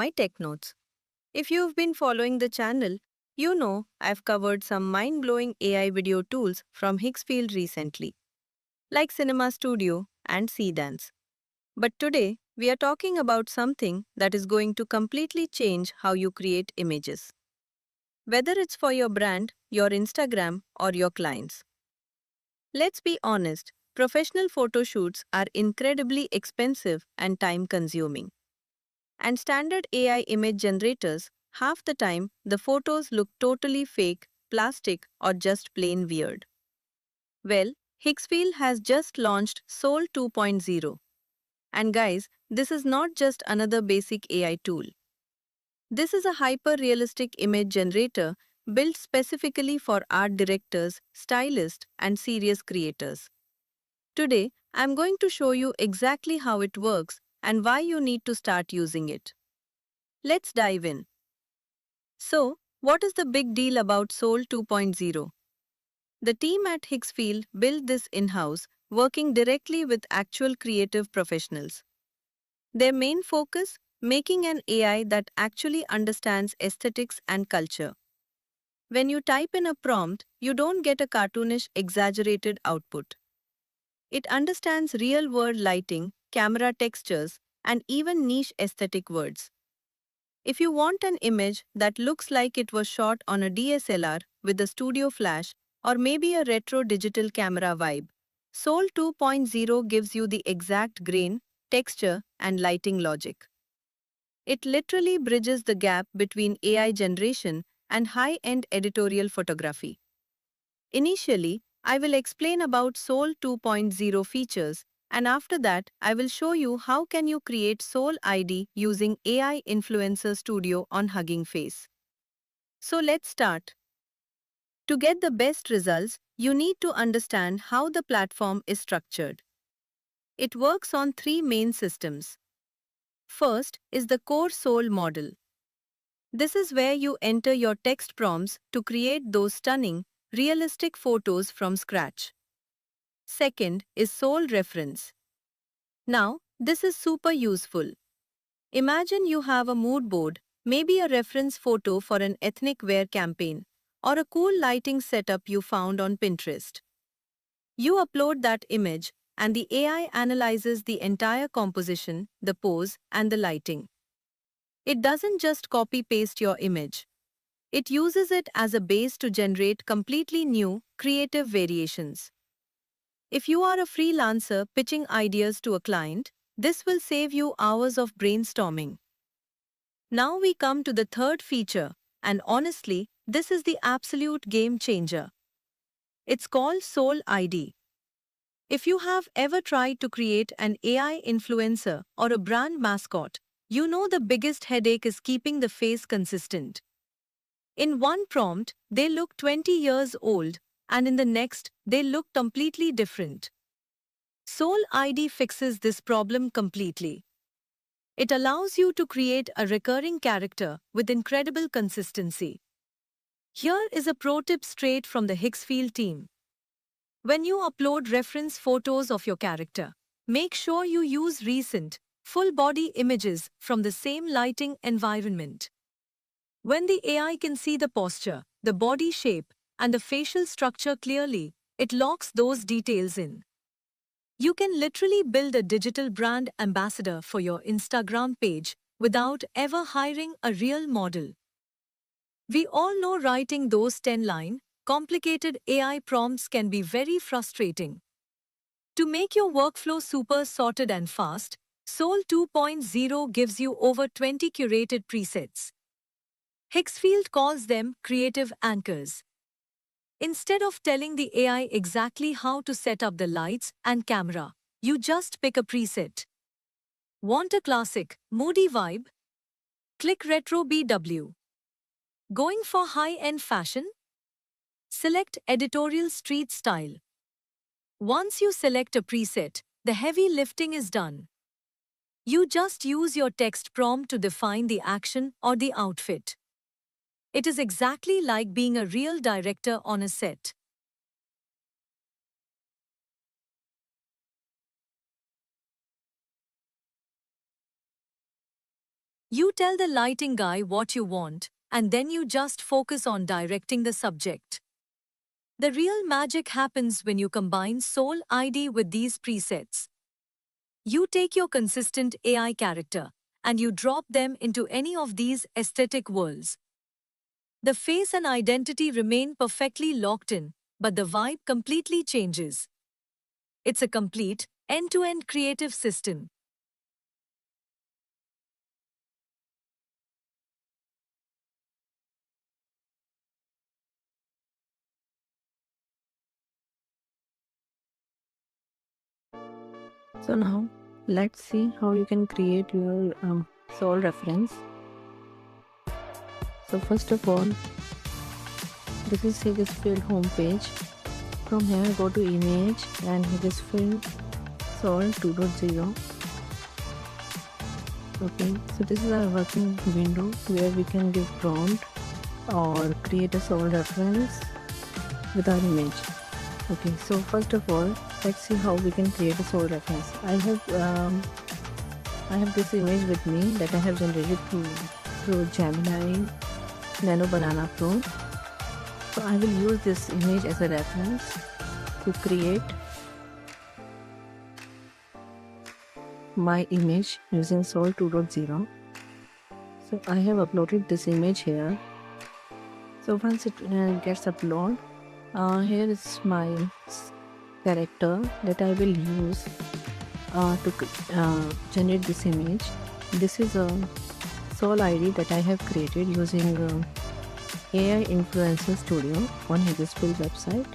my tech notes. If you've been following the channel, you know I've covered some mind blowing AI video tools from Higgsfield recently, like Cinema Studio and Cdance. But today, we are talking about something that is going to completely change how you create images. Whether it's for your brand, your Instagram, or your clients. Let's be honest, professional photo shoots are incredibly expensive and time consuming. And standard AI image generators, half the time, the photos look totally fake, plastic, or just plain weird. Well, Higgsfield has just launched Soul 2.0. And guys, this is not just another basic AI tool. This is a hyper realistic image generator built specifically for art directors, stylists, and serious creators. Today, I'm going to show you exactly how it works and why you need to start using it. Let's dive in. So, what is the big deal about Soul 2.0? The team at Higgsfield built this in-house, working directly with actual creative professionals. Their main focus? Making an AI that actually understands aesthetics and culture. When you type in a prompt, you don't get a cartoonish, exaggerated output. It understands real-world lighting, camera textures, and even niche aesthetic words. If you want an image that looks like it was shot on a DSLR with a studio flash or maybe a retro digital camera vibe, Soul 2.0 gives you the exact grain, texture, and lighting logic. It literally bridges the gap between AI generation and high-end editorial photography. Initially, I will explain about Soul 2.0 features, and after that, I will show you how can you create Soul ID using AI Influencer Studio on Hugging Face. So let's start. To get the best results, you need to understand how the platform is structured. It works on three main systems. First is the core Soul model. This is where you enter your text prompts to create those stunning, realistic photos from scratch. Second is Soul Reference. Now, this is super useful. Imagine you have a mood board, maybe a reference photo for an ethnic wear campaign, or a cool lighting setup you found on Pinterest. You upload that image, and the AI analyzes the entire composition, the pose, and the lighting. It doesn't just copy-paste your image. It uses it as a base to generate completely new, creative variations. If you are a freelancer pitching ideas to a client, this will save you hours of brainstorming. Now we come to the third feature, and honestly, this is the absolute game changer. It's called Soul ID. If you have ever tried to create an AI influencer or a brand mascot, you know the biggest headache is keeping the face consistent. In one prompt, they look 20 years old, and in the next, they look completely different. Soul ID fixes this problem completely. It allows you to create a recurring character with incredible consistency. Here is a pro tip straight from the Higgsfield team. When you upload reference photos of your character, make sure you use recent, full-body images from the same lighting environment. When the AI can see the posture, the body shape, and the facial structure clearly, it locks those details in. You can literally build a digital brand ambassador for your Instagram page without ever hiring a real model. We all know writing those 10-line, complicated AI prompts can be very frustrating. To make your workflow super sorted and fast, Soul 2.0 gives you over 20 curated presets. Higgsfield calls them creative anchors. Instead of telling the AI exactly how to set up the lights and camera, you just pick a preset. Want a classic, moody vibe? Click Retro BW. Going for high-end fashion? Select Editorial Street Style. Once you select a preset, the heavy lifting is done. You just use your text prompt to define the action or the outfit. It is exactly like being a real director on a set. You tell the lighting guy what you want, and then you just focus on directing the subject. The real magic happens when you combine Soul ID with these presets. You take your consistent AI character and you drop them into any of these aesthetic worlds. The face and identity remain perfectly locked in, but the vibe completely changes. It's a complete, end-to-end creative system. So now let's see how you can create your soul reference. So first of all, this is Higgsfield homepage. From here go to image and Higgsfield Soul 2.0. Okay, so this is our working window where we can give prompt or create a soul reference with our image. Okay, so first of all, let's see how we can create a soul reference. I have this image with me that I have generated through Gemini Nano Banana Pro. So I will use this image as a reference to create my image using Soul 2.0. So I have uploaded this image here. So once it gets uploaded, here is my character that I will use to generate this image. This is a Soul ID that I have created using AI Influencer Studio on Higgsfield website.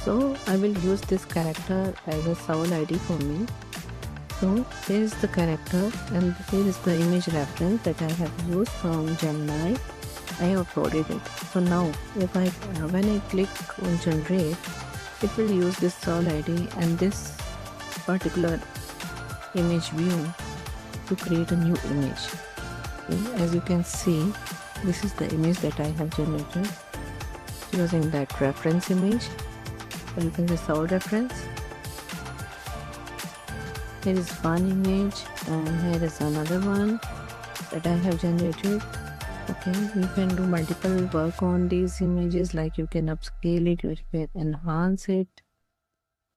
So I will use this character as a Soul ID for me. So here is the character and here is the image reference that I have used from Gemini. I have uploaded it. So now if when I click on generate, it will use this Soul ID and this particular image view to create a new image. Okay, as you can see, this is the image that I have generated using that reference image. So you can see Soul reference. Here is one image and here is another one that I have generated. Okay, you can do multiple work on these images, like you can upscale it, you can enhance it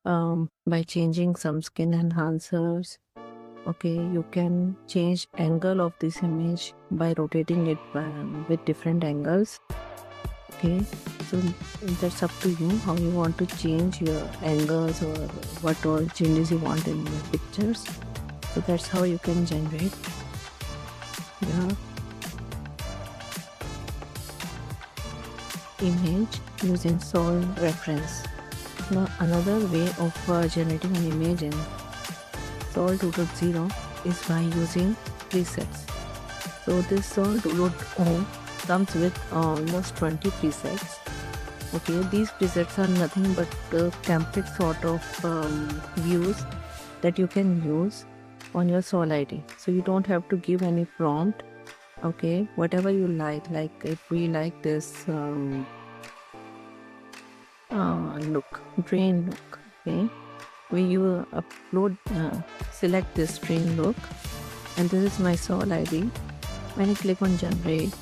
by changing some skin enhancers. Okay, you can change angle of this image by rotating it with different angles. Okay, so that's up to you how you want to change your angles or what all changes you want in your pictures. So that's how you can generate. Yeah. Image using Soul reference. Now another way of generating an image in Soul 2.0 is by using presets. So this Soul 2.0 comes with almost 20 presets. Okay, these presets are nothing but template sort of views that you can use on your Soul ID. So you don't have to give any prompt. Okay, whatever you like if we like this look, drain look. Okay, you upload select this drain look and this is my Soul ID. When I click on generate,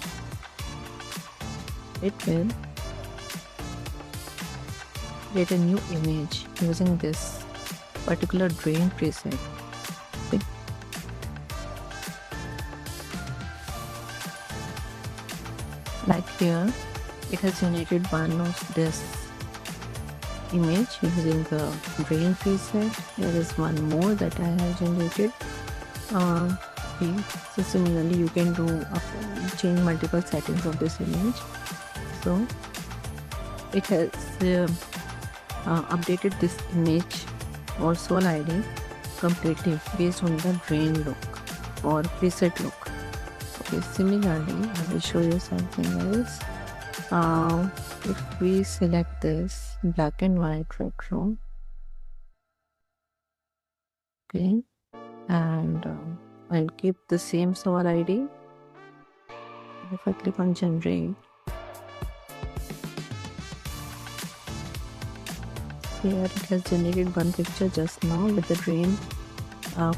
it will create a new image using this particular drain preset. Okay. Like here, it has generated one of this image using the drain preset. There is one more that I have generated. Okay. So similarly, you can do change multiple settings of this image. So it has updated this image or Soul ID completely based on the drain look or preset look. Okay, similarly, I will show you something else. If we select this black and white retro, okay, and I'll keep the same Soul ID. If I click on generate, here it has generated one picture just now with the drain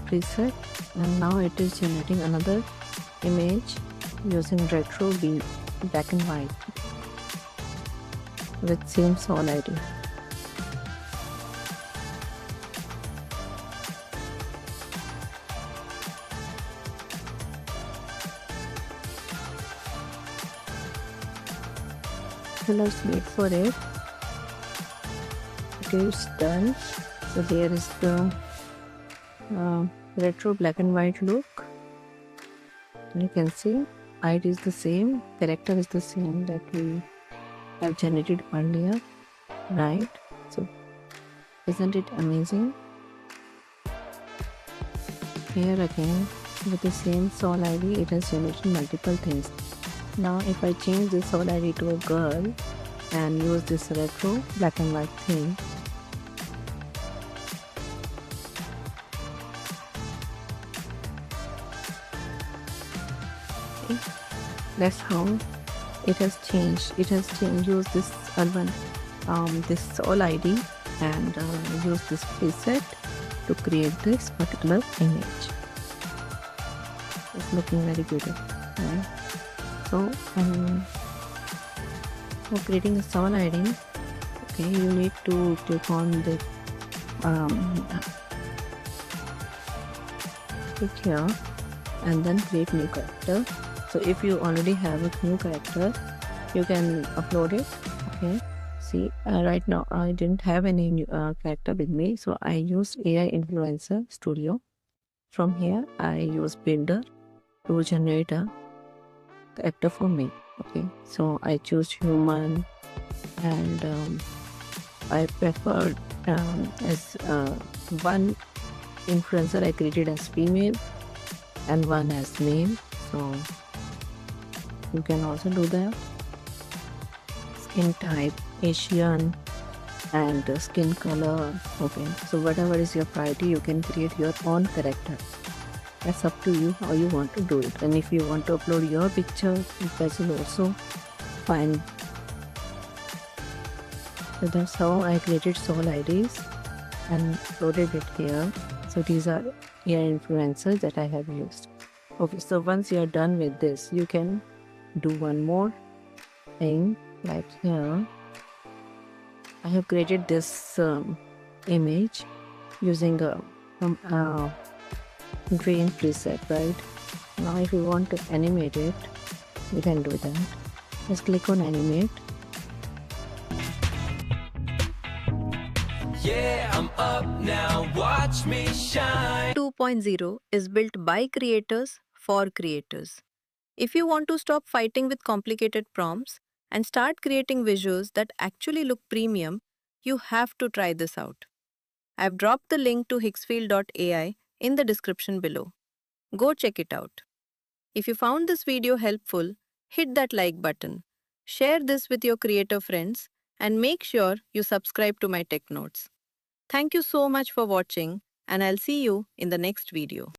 preset, and now it is generating another image using retro black and white with same Sol ID. So let's wait for it. Okay, it's done. So there is the retro black and white look. You can see ID is the same, character is the same that we have generated earlier, right? So isn't it amazing? Here again with the same Sol ID, it has generated multiple things. Now if I change this Sol ID to a girl and use this retro black and white thing, okay, that's how it has changed. It has changed. Use this urban, this Sol ID and use this preset to create this particular image. It's looking very beautiful, right? So for creating a Sol ID, okay, you need to click on the click here and then create new character. So if you already have a new character, you can upload it. Okay, see, right now I didn't have any new character with me, so I used AI Influencer Studio. From here I use Builder to generate a character for me. Okay, so I choose human and I preferred as one influencer I created as female and one as male. So you can also do that. Skin type, Asian, and skin color. Okay, so whatever is your priority, you can create your own character. That's up to you how you want to do it. And if you want to upload your picture, that is also fine. So that's how I created Sol IDs and uploaded it here. So these are AI influencers that I have used. Okay, so once you are done with this, you can do one more thing. Like here, I have created this image using a grain preset, right? Now if you want to animate it, you can do that. Just click on animate. Yeah, I'm up now, watch me shine. 2.0 is built by creators for creators. If you want to stop fighting with complicated prompts and start creating visuals that actually look premium, you have to try this out. I've dropped the link to Hixfield.ai in the description below. Go check it out. If you found this video helpful, hit that like button, share this with your creator friends, and make sure you subscribe to my Tech Notes. Thank you so much for watching, and I'll see you in the next video.